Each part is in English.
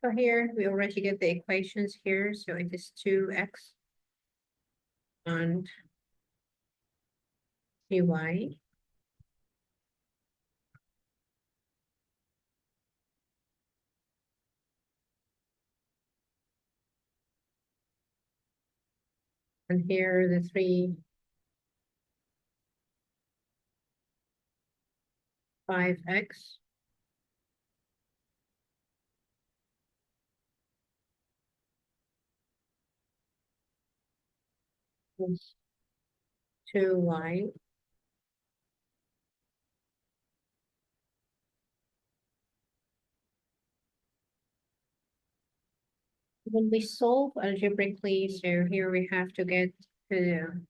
So here we already get the equations here. So it is 2x and 3y. And here the 5x. Plus 2y. When we solve algebraically, so here we have to get the,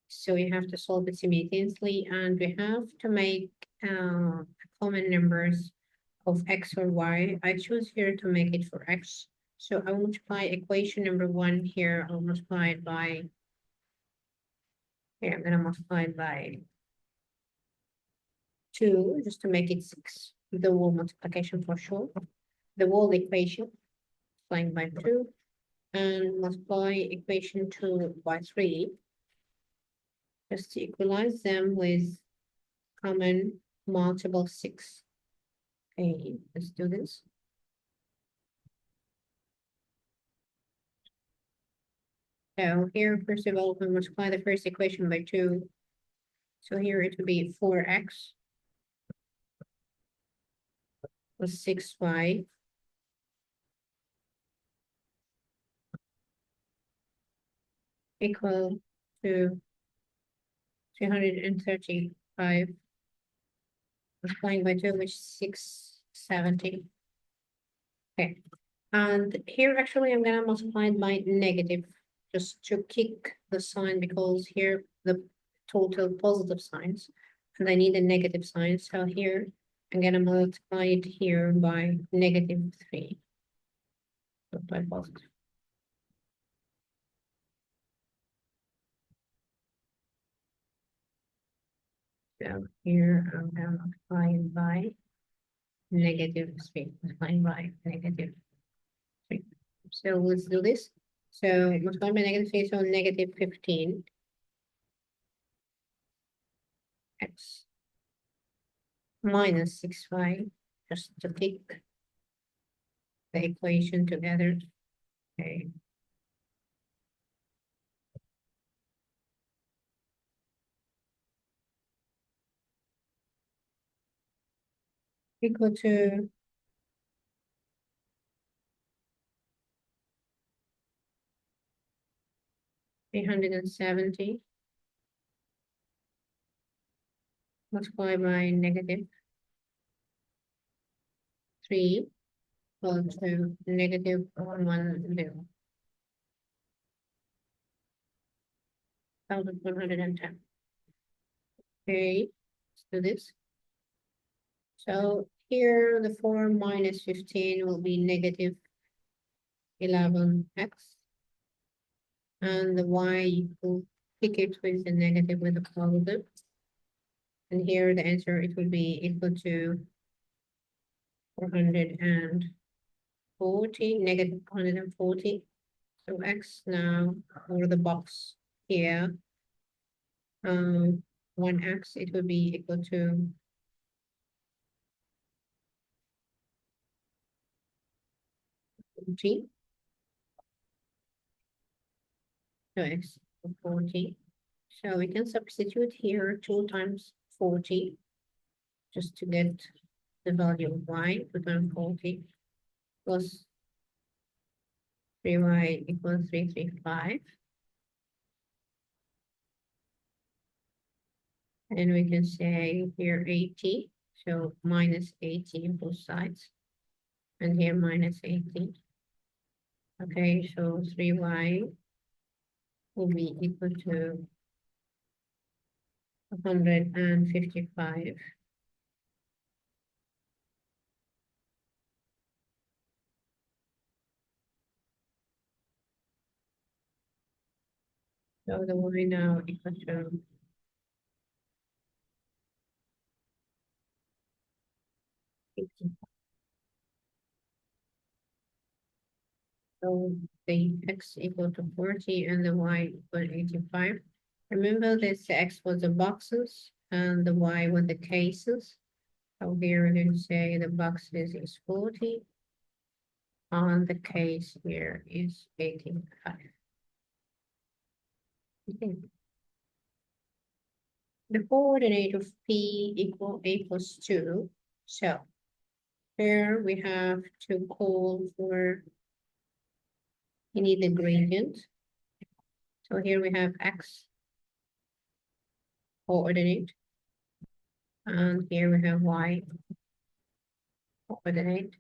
so we have to solve it simultaneously, and we have to make common numbers of x or y. I choose here to make it for x. So I multiply equation number 1 here. I'll multiply it by, here I'm gonna multiply it by 2 just to make it 6. The whole multiplication for sure. The whole equation multiplying by 2 and multiply equation 2 by 3 just to equalize them with common multiple 6. Okay, let's do this. So here, first of all, we multiply the first equation by 2. So here it would be 4x plus 6y equal to 335 multiplying by 2, which is 670. Okay, and here actually I'm gonna multiply it by negative just to kick the sign, because here the total positive signs and I need a negative sign. So here I'm gonna multiply it here by -3. By positive. So here I'm gonna multiply it by -3, multiplying by -3. So let's do this. So multiplying by -3, so -15 x minus 6y, just to pick the equation together. Okay. Equal to 370 multiplied by -3 equal to -110. 1110. Okay, let's do this. So here the 4 minus 15 will be -11x. And the y, you will pick it with the negative with the positive. And here the answer, it will be equal to 440, -440. So x now, or the box here, 1x, it will be equal to g. So x 40. So we can substitute here 2 times 40 just to get the value of y, 2 times 40 plus 3y equals 335. And we can say here 80, so -80 on both sides. And here -80. Okay, so 3y will be equal to 155. So the y now equal to 50. So the x equal to 40 and the y equal to 85. Remember this x was the boxes and the y were the cases. So here we're going to say the boxes is 40 and the case here is 85. Okay. The coordinate of P equal A plus 2. So here we have to call for, you need the gradient. So here we have x coordinate. And here we have y coordinate.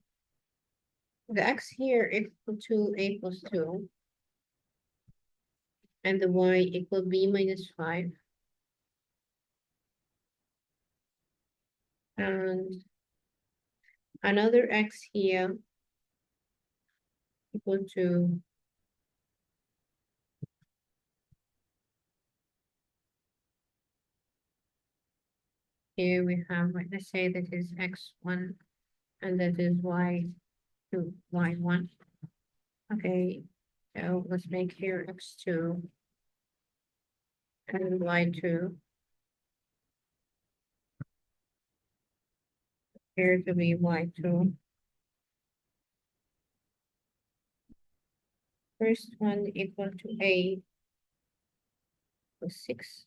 The x here equal to A plus 2. And the y equal B minus 5. And another x here equal to here we have, let's say that is x1 and that is y2, y1. Okay, so let's make here x2 and y2. Here to be y2. First one equal to A plus 6.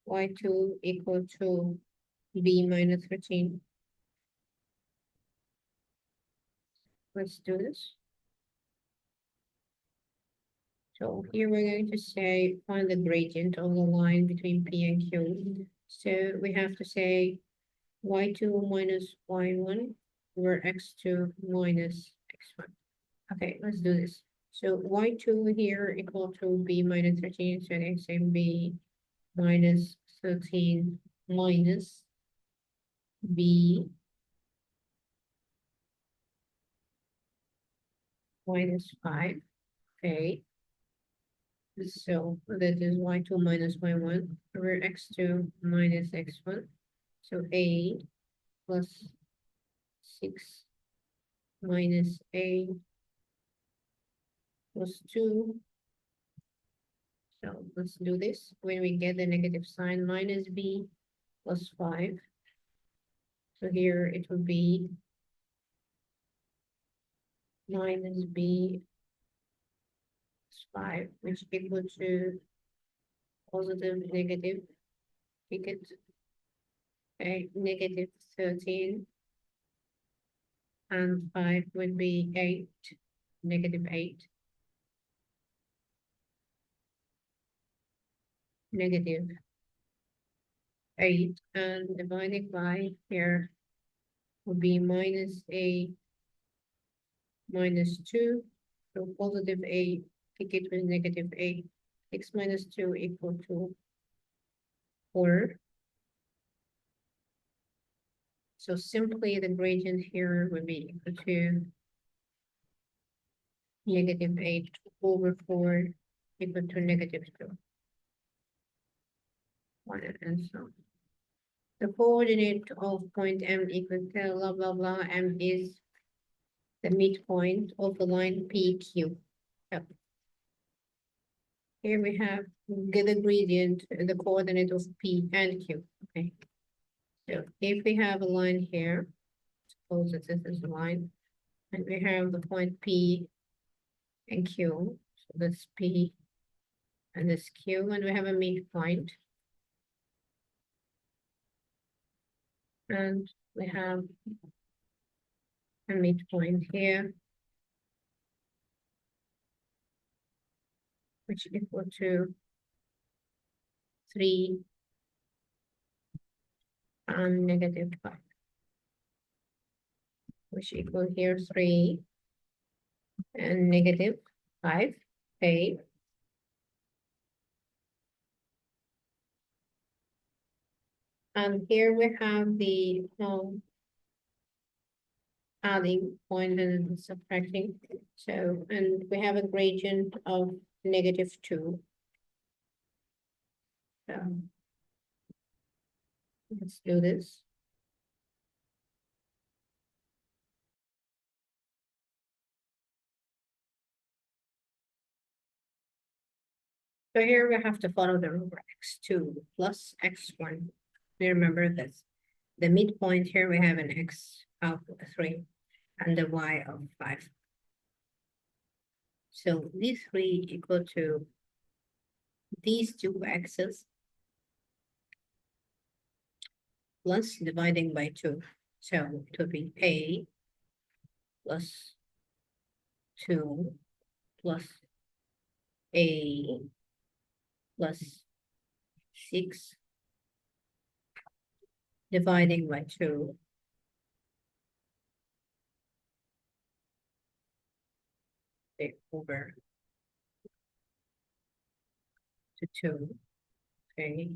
Y2 equal to B minus 13. Let's do this. So here we're going to say find the gradient of the line between P and Q. So we have to say y2 minus y1 over x2 minus x1. Okay, let's do this. So y2 here equal to b minus 13, so they say b minus 13 minus b minus 5. Okay, so that is y2 minus y1 over x2 minus x1. So a plus 6 minus a plus 2. So let's do this. When we get the negative sign, minus b plus 5. So here it would be minus b plus 5, which equal to positive, negative, take it, okay, negative 13, and 5 would be 8, negative 8, negative 8, and divided by here would be minus a minus 2, so positive a, take it with negative 8, 6 minus 2 equal to 4. So simply the gradient here would be equal to negative 8 over 4 equal to negative 2. 1 and so on. The coordinate of point M equals to blah blah blah. M is the midpoint of the line PQ. Yep. Here we have the gradient, the coordinate of P and Q. Okay. So if we have a line here, suppose that this is the line, and we have the point P and Q. So that's P and this Q, and we have a midpoint. And we have a midpoint here, which equal to 3 and negative 5, which equal here 3 and negative 5. Okay. And here we have the adding point and subtracting. So, and we have a gradient of negative 2. So let's do this. So here we have to follow the rule x2 plus x1. Remember this. The midpoint here we have an x of 3 and the y of 5. So these 3 equal to these two x's plus dividing by 2. So it would be a plus 2 plus a plus 6 dividing by 2 over to 2. Okay.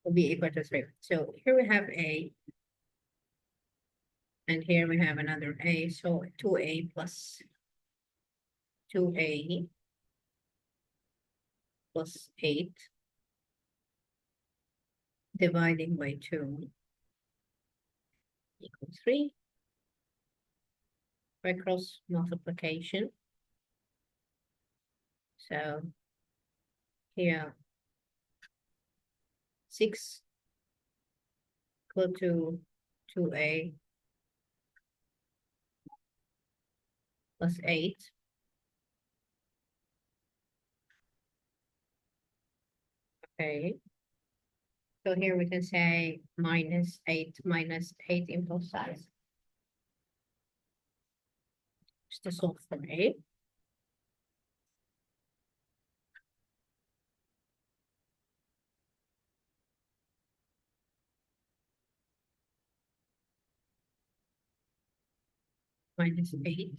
Will be equal to 3. So here we have a, and here we have another a. So 2a plus 2a plus 8 dividing by 2 equals 3 by cross multiplication. So here 6 equal to 2a plus 8. Okay. So here we can say minus 8 in both sides. Just to solve for a. Minus 8.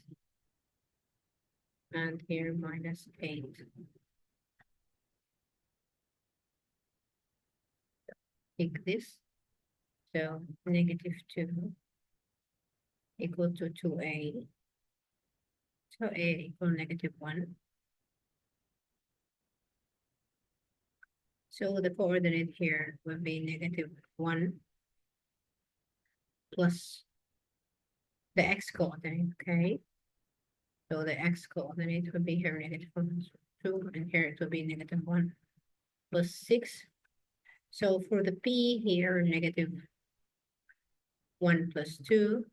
And here minus 8. Take this. So negative 2 equal to 2a. So a equal negative 1. So the coordinate here will be negative 1 plus the x coordinate, okay? So the x coordinate would be here negative 1, 2, and here it will be negative 1 plus 6. So for the p here, negative 1 plus 2,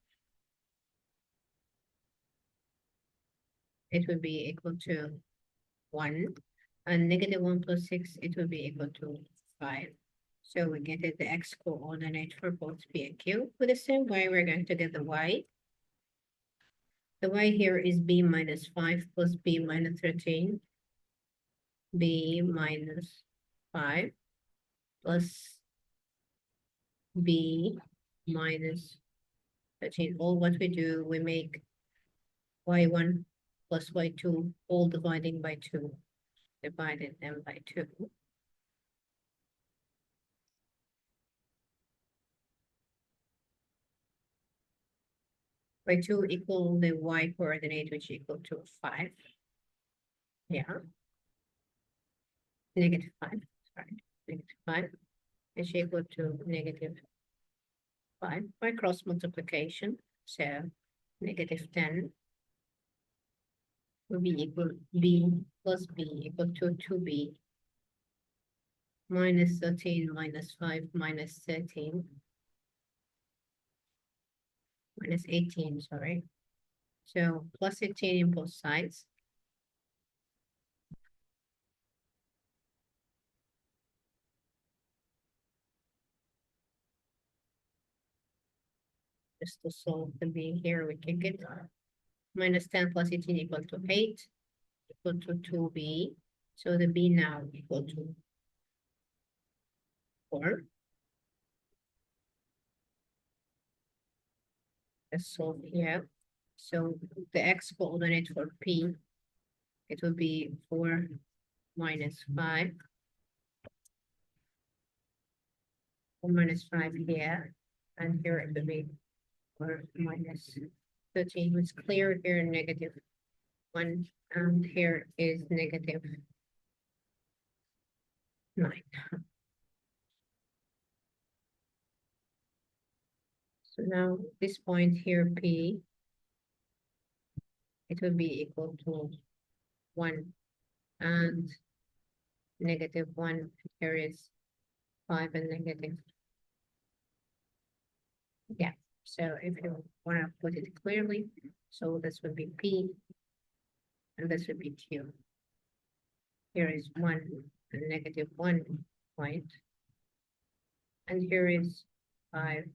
it would be equal to 1. And negative 1 plus 6, it will be equal to 5. So we get it, the x coordinate for both p and q. With the same way, we're going to get the y. The y here is b minus 5 plus b minus 13. B minus 5 plus b minus 13. All what we do, we make y1 plus y2, all dividing by 2. Divided them by 2. By 2 equal the y coordinate, which equal to 5. Yeah. Negative 5, sorry. Negative 5 is equal to negative 5 by cross multiplication. So negative 10 will be equal b plus b equal to 2b minus 13 minus 5 minus 13 minus 18, sorry. So plus 18 in both sides. Just to solve the b here, we can get minus 10 plus 18 equal to 8, equal to 2b. So the b now equal to 4. Let's solve here. So the x coordinate for p, it will be 4 minus 5. 4 minus 5 here. And here it will be 4 minus 13. It's clear here, negative 1. And here is negative 9. So now this point here, P, it will be equal to 1 and -1. Here is 5 and negative. Yeah, so if you want to put it clearly, so this would be P and this would be Q. Here is 1 and -1 point. And here is 5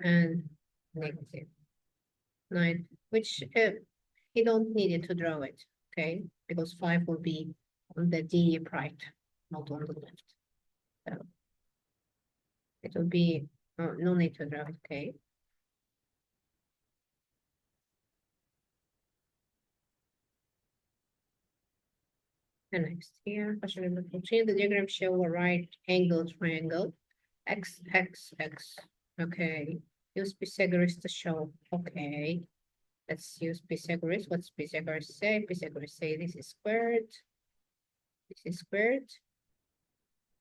and -9, which you don't need it to draw it, okay? Because 5 will be on the D right, not on the left. So it will be no need to draw it, okay? And next here, question number 14, the diagram show a right angle triangle, X, X, X. Okay, use Pythagoras to show, okay. Let's use Pythagoras. What's Pythagoras say? Pythagoras say this is squared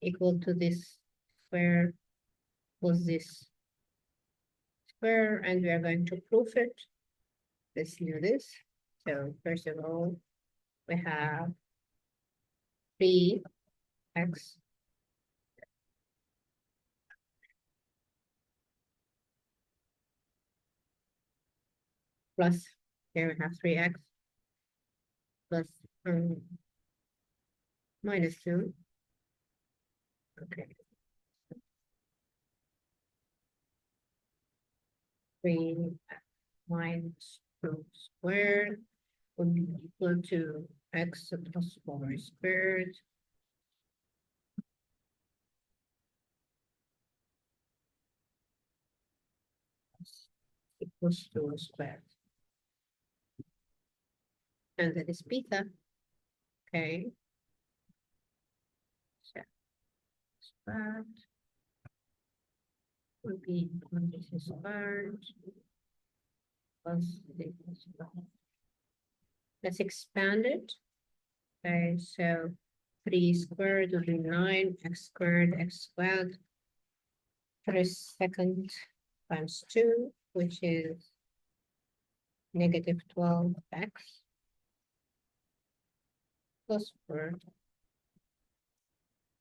equal to this square plus this square, and we are going to prove it. Let's do this. So first of all, we have 3x plus, here we have 3x plus -2. Okay. 3 minus 2 squared would be equal to x plus 4 squared equals 2 squared. And that is beta. Okay. So that would be this squared plus this squared. Let's expand it. Okay, so 3 squared will be 9, x squared, x squared. First, second times 2, which is -12x plus 4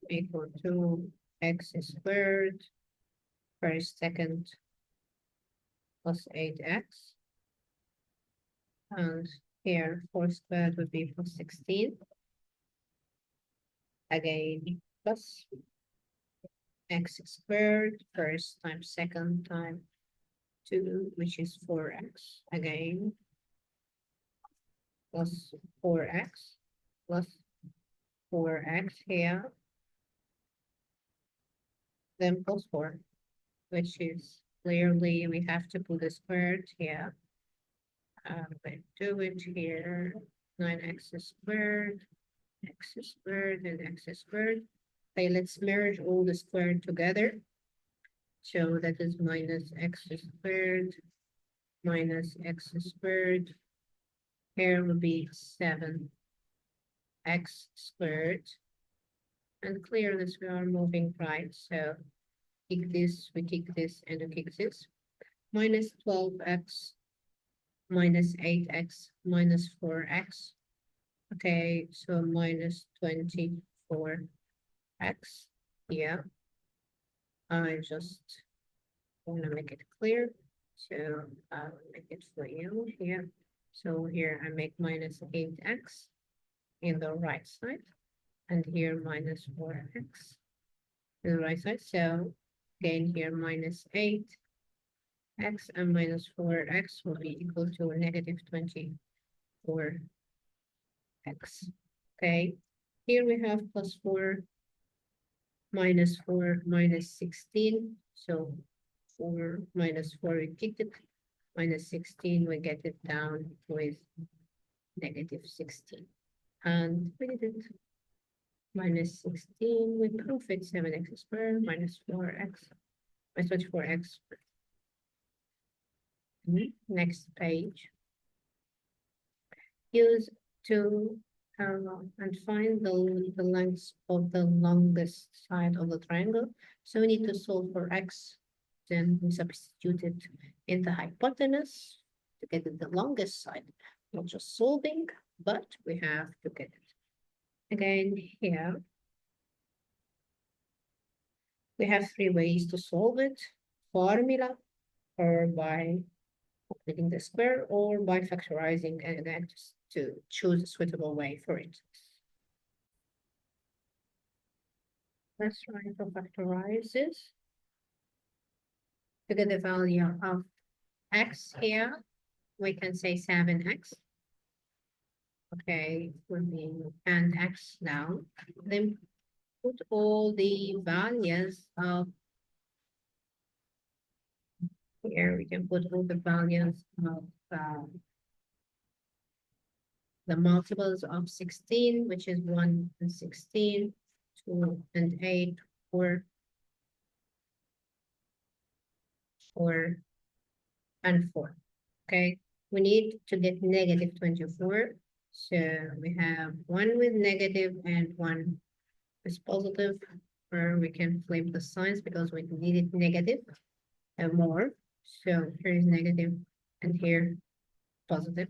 equal to x squared, first, second plus 8x. And here 4 squared would be plus 16. Again, plus x squared, first times second time 2, which is 4x. Again, plus 4x plus 4x here. Then plus 4, which is clearly we have to put a squared here. But do it here, 9x squared, x squared, and x squared. Okay, let's merge all the squared together. So that is minus x squared minus x squared. Here will be 7x squared. And clear this, we are moving right. So kick this, we kick this, and we kick this. Minus 12x minus 8x minus 4x. Okay, so minus 24x. Yeah, I just want to make it clear. So I'll make it for you here. So here I make minus 8x in the right side, and here minus 4x in the right side. So again here minus 8x and minus 4x will be equal to -24x. Okay, here we have plus 4 minus 4 minus 16. So 4 minus 4, we kicked it. Minus 16, we get it down with -16. And we did it. Minus 16, we prove it 7x squared minus 4x, minus 24x. Next page. Use to and find the length of the longest side of the triangle. So we need to solve for x. Then we substitute it in the hypotenuse to get the longest side. not just solving, but we have to get it. Again, here, we have three ways to solve it. Formula, or by completing the square, or by factorizing, and again, just to choose a suitable way for it. Let's try to factorize this to get the value of x here. We can say 7x. Okay, we'll be and x down. Then put all the values of here. We can put all the values of the multiples of 16, which is 1 and 16, 2 and 8, 4, 4, and 4. Okay, we need to get negative 24. So we have one with negative and one is positive, or we can flip the signs because we need it negative and more. So here is negative and here positive.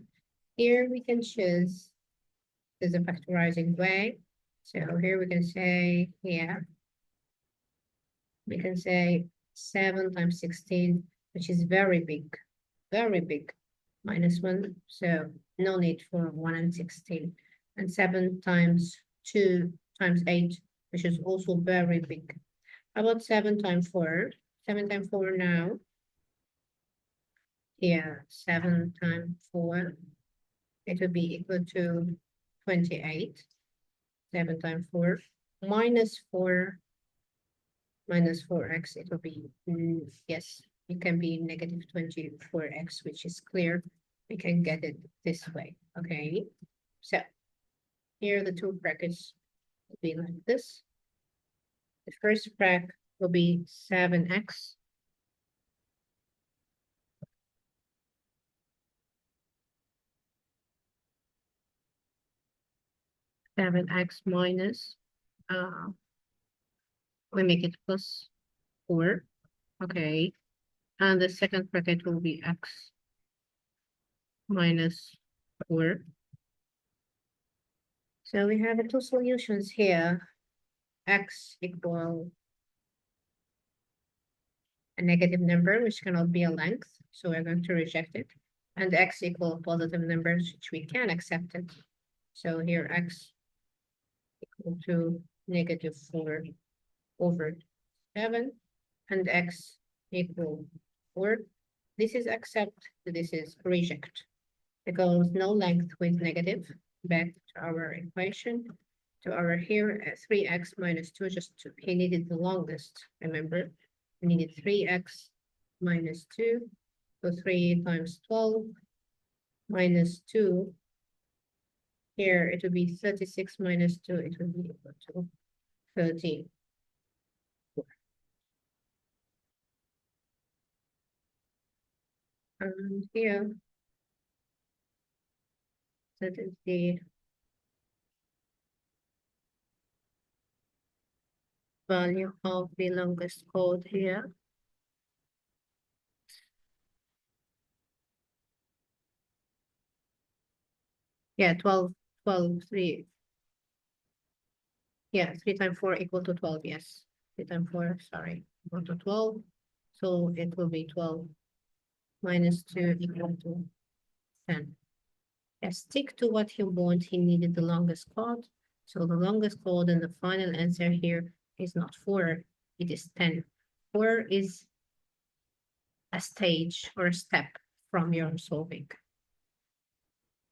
Here we can choose the factorizing way. So here we can say, yeah, we can say 7 times 16, which is very big, minus 1. So no need for 1 and 16. And 7 times 2 times 8, which is also very big. How about 7 times 4? 7 times 4 now. Here, 7 times 4, it will be equal to 28. 7 times 4 minus 4 minus 4x, it will be, yes, it can be negative 24x, which is clear. We can get it this way, okay? So here the two brackets will be like this. The first bracket will be 7x. Seven x minus, we make it plus 4, okay? And the second bracket will be x minus 4. So we have two solutions here. X equal a negative number, which cannot be a length, so we're going to reject it. And x equal positive numbers, which we can accept it. So here x equal to negative 4 over 7, and x equal 4. This is accept, this is reject, because no length with negative. Back to our equation, to our here, 3x minus 2, just to, he needed the longest, remember? We needed 3x minus 2, so 3 times 12 minus 2. Here it will be 36 minus 2, it will be equal to 13. And here, that is the value of the longest code here. Yeah, 12, 3. Yeah, 3 times 4 equal to 12, yes. 3 times 4, sorry, equal to 12. So it will be 12 minus 2 equal to 10. Yeah, stick to what he want. He needed the longest code. So the longest code and the final answer here is not 4, it is 10. 4 is a stage or a step from your solving.